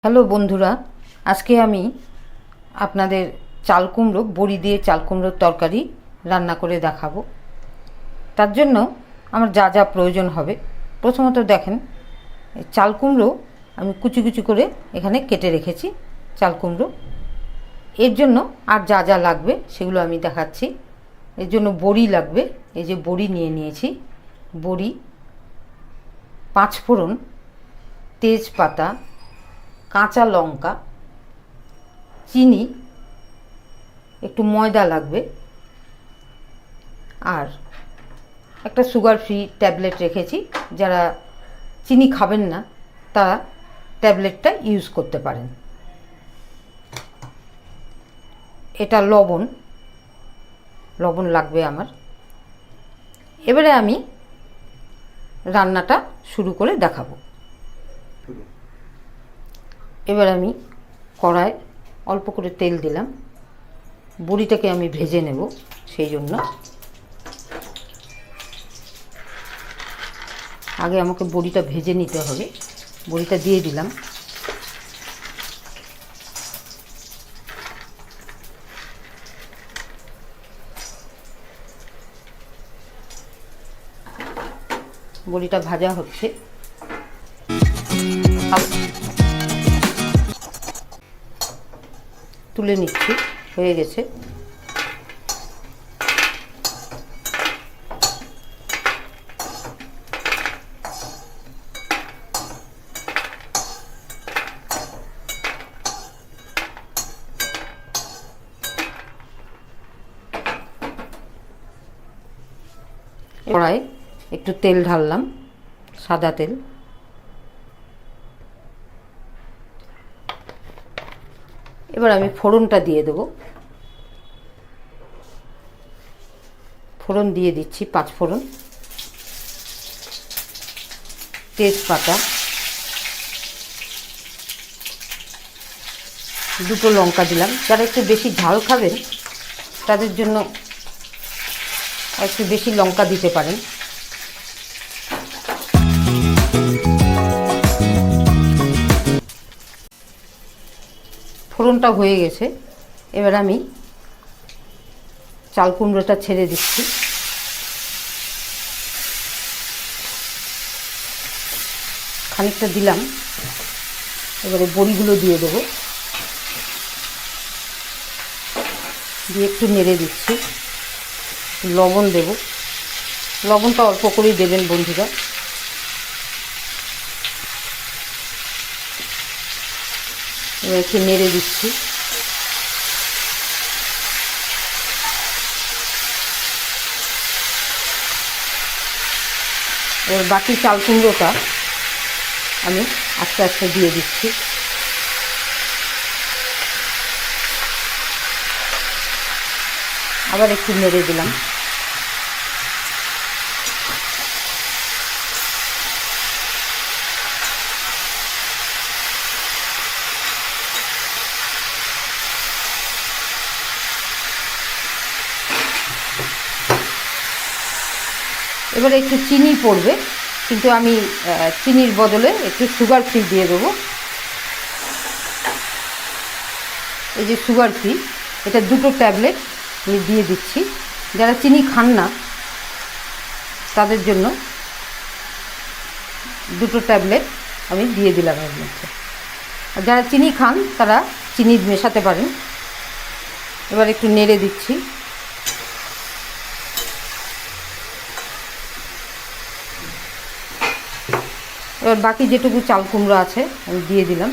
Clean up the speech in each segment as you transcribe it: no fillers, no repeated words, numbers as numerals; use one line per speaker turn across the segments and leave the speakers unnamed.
Hello বন্ধুরা, আজকে আমি আপনাদের চাল কুমড়ো বড়ি দিয়ে চাল কুমড়োর তরকারি রান্না করে দেখাবো। তার জন্য আমার যা যা প্রয়োজন হবে, প্রথমত দেখেন চাল কুমড়ো আমি কুচি কুচি করে এখানে কেটে রেখেছি। চাল কুমড়ো এর জন্য আর যা যা লাগবে সেগুলো আমি দেখাচ্ছি। এর জন্য বড়ি লাগবে, এই যে বড়ি নিয়ে নিয়েছি, বড়ি, পাঁচফোড়ন, তেজপাতা, কাঁচা লঙ্কা, চিনি, একটু ময়দা লাগবে, আর একটা সুগার ফ্রি ট্যাবলেট রেখেছি। যারা চিনি খাবেন না তারা ট্যাবলেটটা ইউজ করতে পারেন। এটা লবণ লাগবে আমার। এবারে আমি রান্নাটা শুরু করে দেখাবো। এবার আমি কড়ায় অল্প করে তেল দিলাম, বড়িটাকে আমি ভেজে নেব, সেই জন্য আগে আমাকে বড়িটা ভেজে নিতে হবে। বড়িটা দিয়ে দিলাম, বড়িটা ভাজা হচ্ছে। তুলে নিচ্ছি, হয়ে গেছে। কড়াই একটু তেল ঢাললাম, সাদা তেল। এবার আমি ফোড়নটা দিয়ে দেব। ফোড়ন দিয়ে দিচ্ছি, পাঁচফোড়ন, তেজপাতা, দুটো লঙ্কা দিলাম। যারা একটু বেশি ঝাল খাবেন তাদের জন্য একটু বেশি লঙ্কা দিতে পারেন। ফোড়নটা হয়ে গেছে, এবার আমি চাল কুমড়োটা ছেড়ে দিচ্ছি। খানিকটা দিলাম, এবারে বড়িগুলো দিয়ে দেবো, দিয়ে একটু নেড়ে দিচ্ছি। লবণ দেব, লবণটা অল্প করেই দেবেন বন্ধুরা। এবার একটু নেড়ে দিচ্ছি। এবার বাকি চাল কুমড়োটা আমি আস্তে আস্তে দিয়ে দিচ্ছি। আবার একটু নেড়ে দিলাম। এবারে একটু চিনি পড়বে, কিন্তু আমি চিনির বদলে একটু সুগার ফ্রি দিয়ে দেবো। এই যে সুগার ফ্রি, এটা দুটো ট্যাবলেট আমি দিয়ে দিচ্ছি। যারা চিনি খান না তাদের জন্য দুটো ট্যাবলেট আমি দিয়ে দিলাম এর মধ্যে। আর যারা চিনি খান তারা চিনি মেশাতে পারেন। এবার একটু নেড়ে দিচ্ছি। এবার বাকি যেটুকু চাল কুমড়ো আছে আমি দিয়ে দিলাম।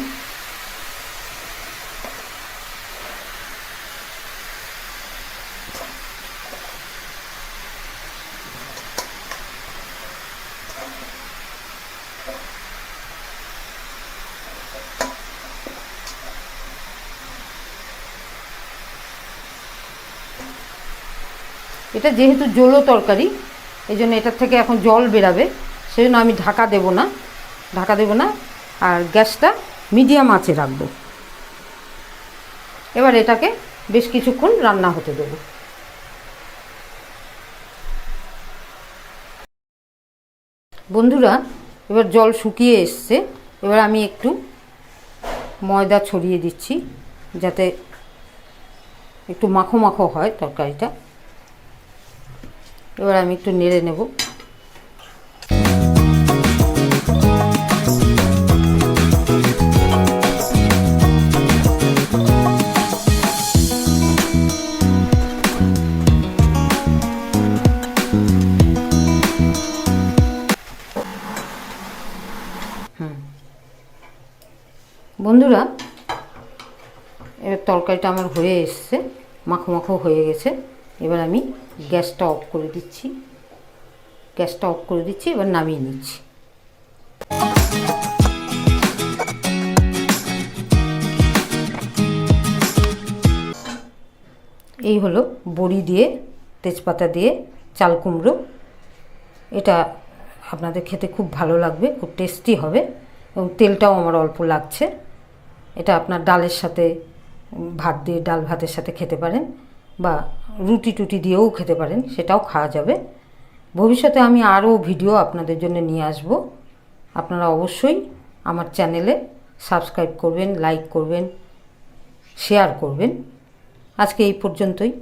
এটা যেহেতু জলো তরকারি, এই জন্য এটার থেকে এখন জল বেরাবে, সেই জন্য আমি ঢাকা দেব না, আর গ্যাসটা মিডিয়াম আঁচে রাখবো। এবার এটাকে বেশ কিছুক্ষণ রান্না হতে দেব। বন্ধুরা, এবার জল শুকিয়ে এসছে। এবার আমি একটু ময়দা ছড়িয়ে দিচ্ছি যাতে একটু মাখো মাখো হয় তরকারিটা। এবার আমি একটু নেড়ে নেব। বন্ধুরা, এবার তরকারিটা আমার হয়ে এসছে, মাখো মাখো হয়ে গেছে। এবার আমি গ্যাসটা অফ করে দিচ্ছি। এবার নামিয়ে নিচ্ছি। এই হলো বড়ি দিয়ে তেজপাতা দিয়ে চাল কুমড়ো। এটা আপনাদের খেতে খুব ভালো লাগবে, খুব টেস্টি হবে এবং তেলটাও আমার অল্প লাগছে। এটা আপনার ডালের সাথে, ভাত দিয়ে ডাল ভাতের সাথে খেতে পারেন বা রুটি টুটি দিয়েও খেতে পারেন, সেটাও খাওয়া যাবে। ভবিষ্যতে আমি আরও ভিডিও আপনাদের জন্য নিয়ে আসব। আপনারা অবশ্যই আমার চ্যানেলে সাবস্ক্রাইব করবেন, লাইক করবেন, শেয়ার করবেন। আজকে এই পর্যন্তই।